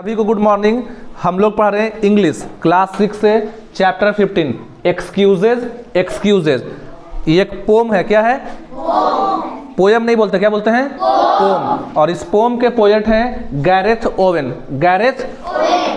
सभी को good morning. हम लोग पढ़ रहे हैं इंग्लिश क्लास 6 से चैप्टर 15 एक्सक्यूजेज। एक्सक्यूजेज ये एक पोम है। क्या है? पोयम नहीं बोलते, क्या बोलते हैं? पोम। और इस पोम के पोएट हैं गैरेथ ओवेन। गैरेथ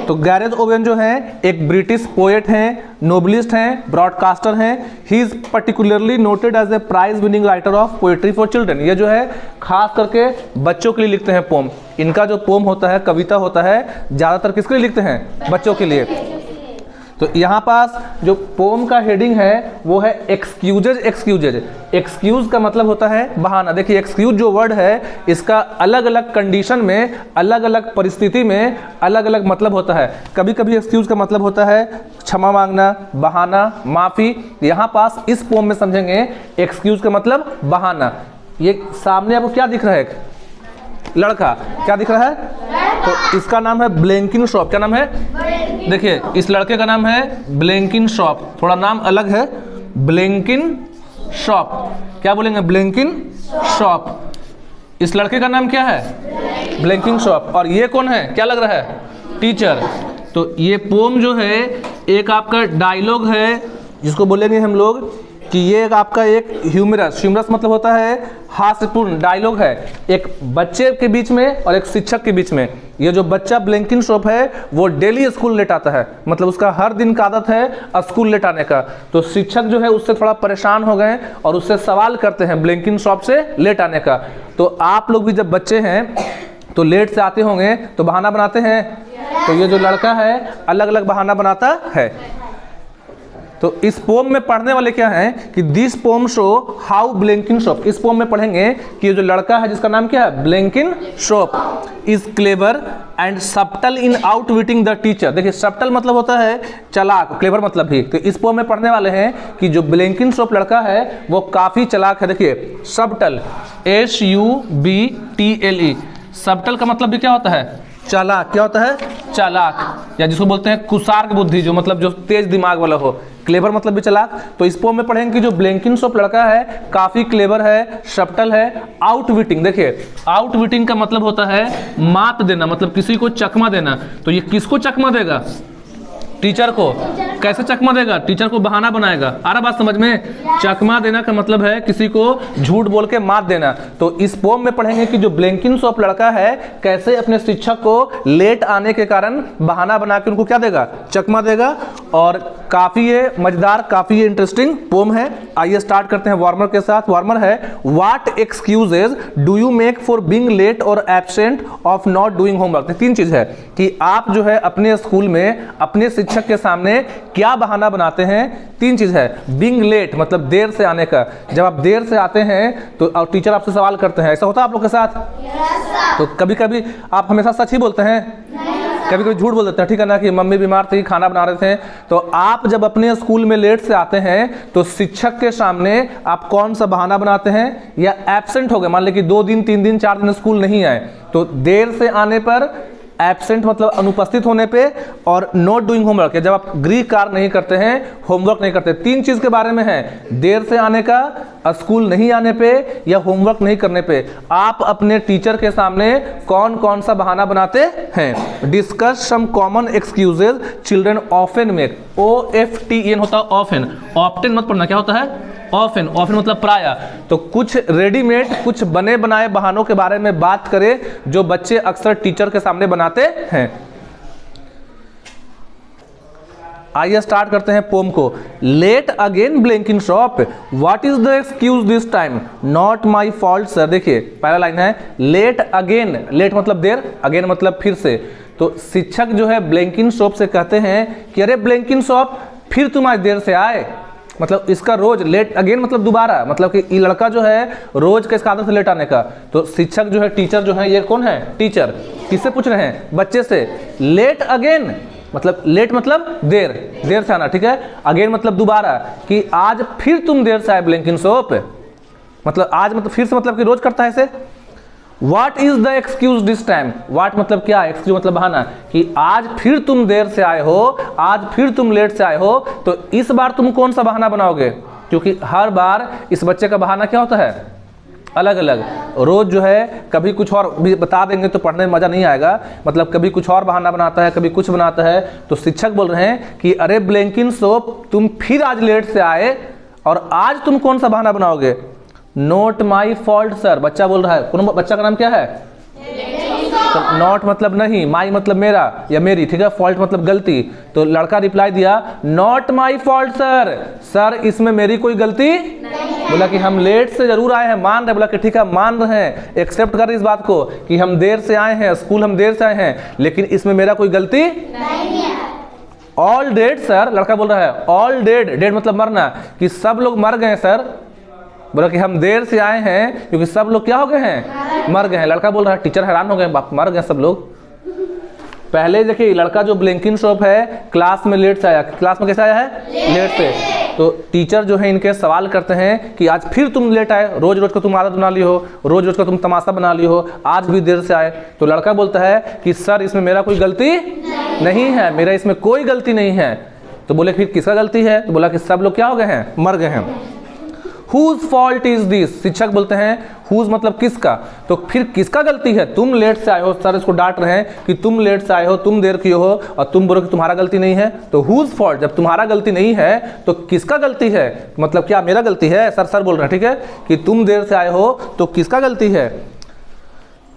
तो गैरेथ ओवेन जो है एक ब्रिटिश पोएट हैं, नोबलिस्ट हैं, ब्रॉडकास्टर हैं। He is particularly noted as a prize winning writer of poetry for children. ये जो है खास करके बच्चों के लिए लिखते हैं पोम। इनका जो पोम होता है, कविता होता है, ज़्यादातर किसके लिए लिखते हैं? बच्चों के लिए। तो यहाँ पास जो पोम का हेडिंग है वो है एक्सक्यूजेज। एक्सक्यूजेज, एक्सक्यूज का मतलब होता है बहाना। देखिए एक्सक्यूज जो वर्ड है इसका अलग अलग कंडीशन में, अलग अलग परिस्थिति में अलग अलग मतलब होता है। कभी कभी एक्सक्यूज का मतलब होता है क्षमा मांगना, बहाना, माफ़ी। यहाँ पास इस पोम में समझेंगे एक्सक्यूज का मतलब बहाना। ये सामने आपको क्या दिख रहा है? लड़का। क्या दिख रहा है? तो इसका नाम है ब्लैंकिनशॉप। क्या नाम है? देखिए इस लड़के का नाम है ब्लैंकिनशॉप। थोड़ा नाम अलग है, ब्लैंकिनशॉप। क्या बोलेंगे? ब्लैंकिनशॉप। इस लड़के का नाम क्या है? ब्लैंकिनशॉप। और ये कौन है? क्या लग रहा है? टीचर। तो ये पोम जो है एक आपका डायलॉग है जिसको बोलेंगे हम लोग कि ये आपका एक ह्यूमरस, ह्यूमरस मतलब होता है हास्यपूर्ण डायलॉग है, एक बच्चे के बीच में और एक शिक्षक के बीच में। ये जो बच्चा ब्लैंकिनशॉप है वो डेली स्कूल लेट आता है, मतलब उसका हर दिन का आदत है स्कूल लेट आने का। तो शिक्षक जो है उससे थोड़ा परेशान हो गए और उससे सवाल करते हैं ब्लैंकिनशॉप से लेट आने का। तो आप लोग भी जब बच्चे हैं तो लेट से आते होंगे तो बहाना बनाते हैं। तो ये जो लड़का है अलग अलग बहाना बनाता है। तो इस पोम में पढ़ने वाले क्या हैं कि दिस पोम शो हाउ ब्लैंकिनशॉप। इस पोम में पढ़ेंगे कि ये जो लड़का है जिसका नाम क्या है? Blankinshop is clever and subtle in outwitting the teacher. देखिए सब्टल मतलब होता है चालाक, क्लेवर मतलब भी। तो इस पोम में पढ़ने वाले हैं कि जो ब्लैंकिनशॉप लड़का है वो काफी चालाक है। देखिए सब्टल, SUBTLE। सब्टल का मतलब भी क्या होता है? चालाक। क्या होता है? चालाक, या जिसको बोलते हैं कुशार्क बुद्धि, जो मतलब जो तेज दिमाग वाला हो। क्लेवर मतलब भी चालाक। तो इस पोम में पढ़ेंगे कि जो ब्लैंकिनशॉप लड़का है काफी क्लेवर है, सब्टल है। आउटविटिंग, देखिए आउटविटिंग का मतलब होता है मात देना, मतलब किसी को चकमा देना। तो ये किसको चकमा देगा? टीचर को। कैसे चकमा देगा? टीचर को बहाना बनाएगा। आ रहा बात समझ में? चकमा देना का मतलब है किसी को झूठ बोल के मात देना। तो इस पोम में पढ़ेंगे कि जो ब्लैंकिनशॉप लड़का है कैसे अपने शिक्षक को लेट आने के कारण बहाना बना के उनको क्या देगा? चकमा देगा। और काफी ये मजेदार, काफी ये इंटरेस्टिंग पोम है। आइए स्टार्ट करते हैं वार्मर के साथ। वार्मर है what excuses do you make for being late और absent of not doing homework. तीन चीज है कि आप जो है अपने स्कूल में अपने शिक्षक के सामने क्या बहाना बनाते हैं। तीन चीज है। बीइंग लेट मतलब देर से आने का। जब आप देर से आते हैं तो और टीचर आपसे सवाल करते हैं, ऐसा होता है आप लोग के साथ? तो कभी कभी आप हमेशा सच ही बोलते हैं, कभी कभी झूठ बोल देते हैं, ठीक है ना, कि मम्मी बीमार थी, खाना बना रहे थे। तो आप जब अपने स्कूल में लेट से आते हैं तो शिक्षक के सामने आप कौन सा बहाना बनाते हैं? या एब्सेंट हो गए, मान लीजिए कि 2 दिन 3 दिन 4 दिन स्कूल नहीं आए, तो देर से आने पर एब्सेंट मतलब अनुपस्थित होने पे, और नॉट डूइंग होमवर्क जब आप गृह कार्य नहीं करते हैं, होमवर्क नहीं करते। तीन चीज के बारे में है, देर से आने का, स्कूल नहीं आने पे, या होमवर्क नहीं करने पे। आप अपने टीचर के सामने कौन कौन सा बहाना बनाते हैं? Discuss some common excuses children often make. OFTEN होता है ऑफन, ऑफ्टन मत पढ़ना। क्या होता है? ऑफन। ऑफन मतलब प्राय। तो कुछ रेडीमेड, कुछ बने बनाए बहानों के बारे में बात करें जो बच्चे अक्सर टीचर के सामने बनाते हैं। आइए स्टार्ट करते हैं पोम को। Late again Blankinshop, what is the excuse this time? Not my fault sir. देखिए पहला लाइन है लेट अगेन। लेट मतलब देर, अगेन मतलब फिर से। तो शिक्षक जो है ब्लैंकिनशॉप से कहते हैं कि अरे ब्लैंकिनशॉप फिर तुम आज देर से आए। मतलब इसका रोज, लेट अगेन मतलब दोबारा, मतलब कि ये लड़का जो है रोज का इसका आदत है लेट आने का। तो शिक्षक जो है, टीचर जो है, ये कौन है? टीचर। किससे पूछ रहे हैं? बच्चे से। लेट अगेन मतलब लेट मतलब देर, देर से आना, ठीक है। अगेन मतलब दोबारा, कि आज फिर तुम देर से आए ब्लैंकिनशॉप। मतलब आज मतलब फिर से, मतलब कि रोज करता है इसे। What is the excuse this time? What मतलब क्या? एक्सक्यूज मतलब बहाना, कि आज फिर तुम देर से आए हो, आज फिर तुम लेट से आए हो। तो इस बार तुम कौन सा बहाना बनाओगे? क्योंकि हर बार इस बच्चे का बहाना क्या होता है? अलग अलग। रोज जो है कभी कुछ और भी बता देंगे तो पढ़ने में मज़ा नहीं आएगा, मतलब कभी कुछ और बहाना बनाता है, कभी कुछ बनाता है। तो शिक्षक बोल रहे हैं कि अरे ब्लैंकिन सोप, तुम फिर आज लेट से आए और आज तुम कौन सा बहाना बनाओगे? नॉट माई फॉल्ट सर, बच्चा बोल रहा है। कौन बच्चा का नाम क्या है? तो नॉट मतलब नहीं, माई मतलब मेरा या मेरी, ठीक है, फॉल्ट मतलब गलती। तो लड़का रिप्लाई दिया not my fault sir, sir इसमें मेरी कोई गलती नहीं। बोला कि हम लेट से जरूर आए हैं, मान रहे। बोला कि ठीक है मान रहे हैं, एक्सेप्ट कर रहे इस बात को कि हम देर से आए हैं, स्कूल हम देर से आए हैं, लेकिन इसमें मेरा कोई गलती नहीं है। ऑल डेड सर, लड़का बोल रहा है ऑल डेड, डेड मतलब मरना, कि सब लोग मर गए सर। बोला कि हम देर से आए हैं क्योंकि सब लोग क्या हो गए हैं? मर गए हैं। लड़का बोल रहा है टीचर हैरान हो गए, मर गए सब लोग। पहले देखिए लड़का जो ब्लैंकिन सोप है क्लास में लेट से आया, क्लास में कैसे आया है? लेट से। तो टीचर जो है इनके सवाल करते हैं कि आज फिर तुम लेट आए, रोज रोज का तुम आदत बना ली हो, रोज रोज का तुम तमाशा बना ली हो, आज भी देर से आए। तो लड़का बोलता है कि सर इसमें मेरा कोई गलती नहीं है, मेरा इसमें कोई गलती नहीं है। तो बोले फिर किसका गलती है? तो बोला कि सब लोग क्या हो गए हैं? मर गए हैं। Whose fault is this? शिक्षक बोलते हैं whose मतलब किसका, तो फिर किसका गलती है? तुम लेट से आए हो, सर इसको डांट रहे हैं कि तुम लेट से आए हो, तुम देर किए हो, और तुम बोलो कि तुम्हारा गलती नहीं है। तो whose fault, जब तुम्हारा गलती नहीं है तो किसका गलती है? मतलब क्या मेरा गलती है? सर बोल रहे हैं, ठीक है, कि तुम देर से आए हो तो किसका गलती है?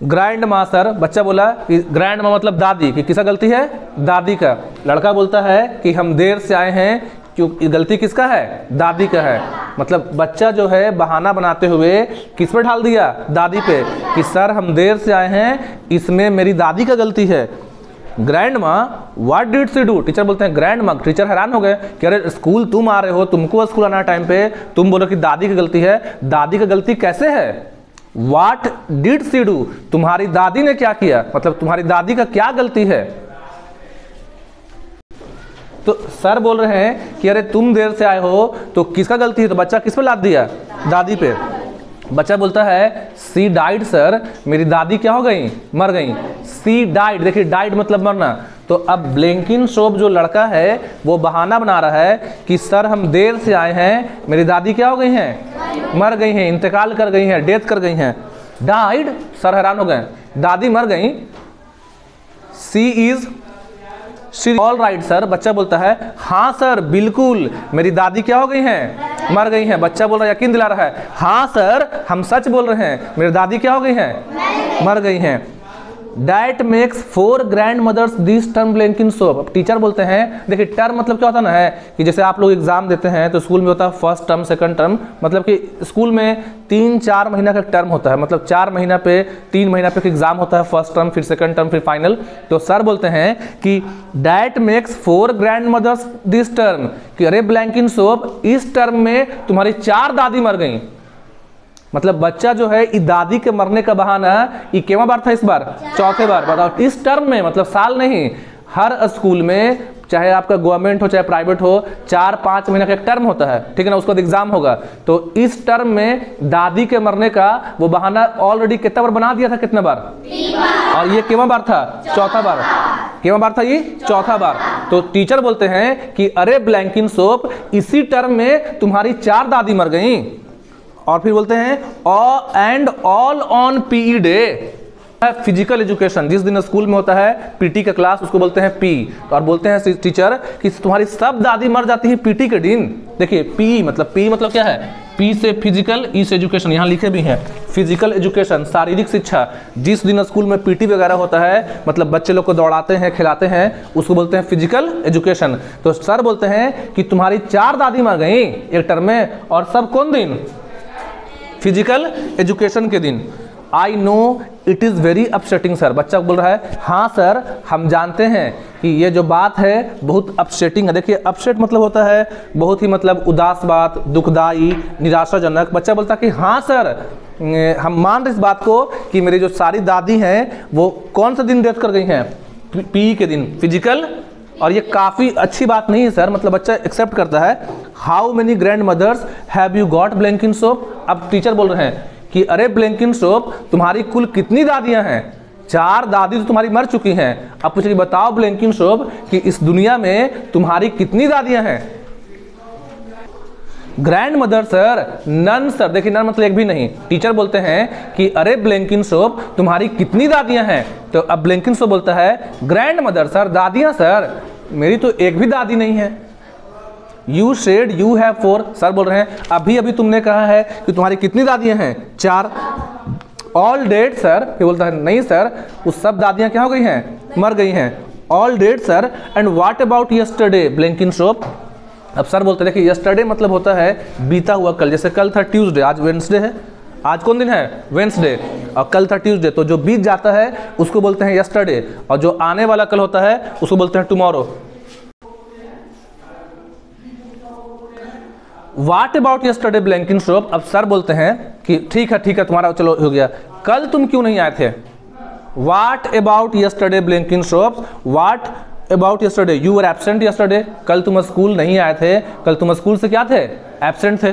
ग्रैंड माँ सर, बच्चा बोला कि ग्रैंड माँ मतलब दादी, कि किसका गलती है? दादी का। लड़का बोलता है कि हम देर से आए हैं, क्यों गलती किसका है? दादी का है। मतलब बच्चा जो है बहाना बनाते हुए किस पे ढाल दिया? दादी पे, कि सर हम देर से आए हैं, इसमें मेरी दादी का गलती है। ग्रैंड माँ what did she do? Teacher बोलते हैं ग्रैंड माँ। टीचर हैरान हो गए कि अरे स्कूल तुम आ रहे हो, तुमको स्कूल आना टाइम पे, तुम बोलो कि दादी की गलती है। दादी का गलती कैसे है? What did she do? तुम्हारी दादी ने क्या किया, मतलब तुम्हारी दादी का क्या गलती है? तो सर बोल रहे हैं कि अरे तुम देर से आए हो तो किसका गलती है? तो बच्चा किस पे लाद दिया? दादी पे। बच्चा बोलता है सी डाइड सर, मेरी दादी क्या हो गई? मर गई। सी डाइड, देखिए डाइड मतलब मरना। तो अब ब्लैंकिन सोप जो लड़का है वो बहाना बना रहा है कि सर हम देर से आए हैं, मेरी दादी क्या हो गई हैं? मर गई हैं, इंतकाल कर गई हैं, डेथ कर गई हैं। डाइड, सर हैरान हो गए, दादी मर गई। सी इज ऑल राइट सर, बच्चा बोलता है हाँ सर बिल्कुल, मेरी दादी क्या हो गई हैं? मर गई हैं। बच्चा बोल रहा है, यकीन दिला रहा है, हाँ सर हम सच बोल रहे हैं, मेरी दादी क्या हो गई हैं? मर गई हैं। That makes 4 grandmothers this term ब्लैंकिन soap. अब टीचर बोलते हैं, देखिए टर्म मतलब क्या होता है ना, है कि जैसे आप लोग एग्जाम देते हैं तो स्कूल में होता है फर्स्ट टर्म सेकंड टर्म, मतलब कि स्कूल में 3-4 महीना का टर्म होता है, मतलब 4 महीना पे 3 महीना पे एग्जाम होता है, फर्स्ट टर्म फिर सेकंड टर्म फिर फाइनल। तो सर बोलते हैं कि that makes 4 grandmothers this term, कि अरे ब्लैंकिन सोप इस टर्म में तुम्हारी 4 दादी मर गई। मतलब बच्चा जो है इस दादी के मरने का बहाना ये केवा बार था? इस बार चौथे बार। बताओ इस टर्म में, मतलब साल नहीं, हर स्कूल में चाहे आपका गवर्नमेंट हो चाहे प्राइवेट हो 4-5 महीना का एक टर्म होता है, ठीक है ना, उसके बाद एग्जाम होगा। तो इस टर्म में दादी के मरने का वो बहाना ऑलरेडी कितना बार बना दिया था? कितना बार? और ये केवा बार था? चौथा बार। केवा बार था ये? चौथा बार। तो टीचर बोलते हैं कि अरे ब्लैंकिन सोप इसी टर्म में तुम्हारी 4 दादी मर गई। और फिर बोलते हैं and all on PE day. Physical education जिस दिन स्कूल में होता है पीटी का क्लास, उसको बोलते हैं पी। और बोलते हैं टीचर कि तुम्हारी सब दादी मर जाती है पीटी के दिन। देखिए पी मतलब क्या है? पी से फिजिकल, ई से एजुकेशन, यहाँ लिखे भी हैं फिजिकल एजुकेशन, शारीरिक शिक्षा। जिस दिन स्कूल में पीटी वगैरह होता है, मतलब बच्चे लोग को दौड़ाते हैं खिलाते हैं, उसको बोलते हैं फिजिकल एजुकेशन। तो सर बोलते हैं कि तुम्हारी 4 दादी मर गई एक टर्म में, और सब कौन दिन? फिजिकल एजुकेशन के दिन। I know it is very upsetting sir. बच्चा बोल रहा है हाँ सर हम जानते हैं कि ये जो बात है बहुत अपसेटिंग है। देखिए अपसेट मतलब होता है बहुत ही मतलब उदास बात, दुखदाई, निराशाजनक। बच्चा बोलता है कि हाँ सर हम मान रहे इस बात को कि मेरी जो सारी दादी हैं वो कौन सा दिन डेथ कर गई हैं? पी के दिन, फिजिकल। और ये काफ़ी अच्छी बात नहीं है सर, मतलब बच्चा एक्सेप्ट करता है। How many grand mothers have you got Blankinsop? अब टीचर बोल रहे हैं कि अरे ब्लैंकिन सोप तुम्हारी कुल कितनी दादियां हैं? 4 दादी तो तुम्हारी मर चुकी हैं। अब पूछे बताओ ब्लैंकिन सोप कि इस दुनिया में तुम्हारी कितनी दादियां हैं? Grandmother sir, none sir, देखिए नन मतलब एक भी नहीं। टीचर बोलते हैं कि अरे ब्लैंकिनसोप तुम्हारी कितनी दादियां हैं, तो अब ब्लैंकिनसोप बोलता है ग्रैंड मदर सर, दादियां सर, मेरी तो एक भी दादी नहीं है। You said you have 4, sir बोल रहे हैं अभी अभी तुमने कहा है कि तुम्हारी कितनी दादियां हैं, 4। ऑल डेड सर, ये बोलता है नहीं सर, उस सब दादियां क्या हो गई हैं, मर गई हैं। All dead sir, and what about yesterday Blankinsop. अब सर बोलते हैं देखिए यस्टरडे मतलब होता है बीता हुआ कल, जैसे कल था ट्यूसडे, आज वेडनेसडे है, आज कौन दिन है, वेडनेसडे, और कल था ट्यूसडे, तो जो बीत जाता है उसको बोलते हैं यस्टरडे, और जो आने वाला कल होता है उसको बोलते हैं tomorrow. What about yesterday Blankinsop. अब सर बोलते हैं कि ठीक है तुम्हारा चलो हो गया, कल तुम क्यों नहीं आए थे। What about yesterday Blankinsop, what about yesterday, you were absent yesterday, कल तुम स्कूल नहीं आए थे, कल तुम स्कूल से क्या थे, एब्सेंट थे।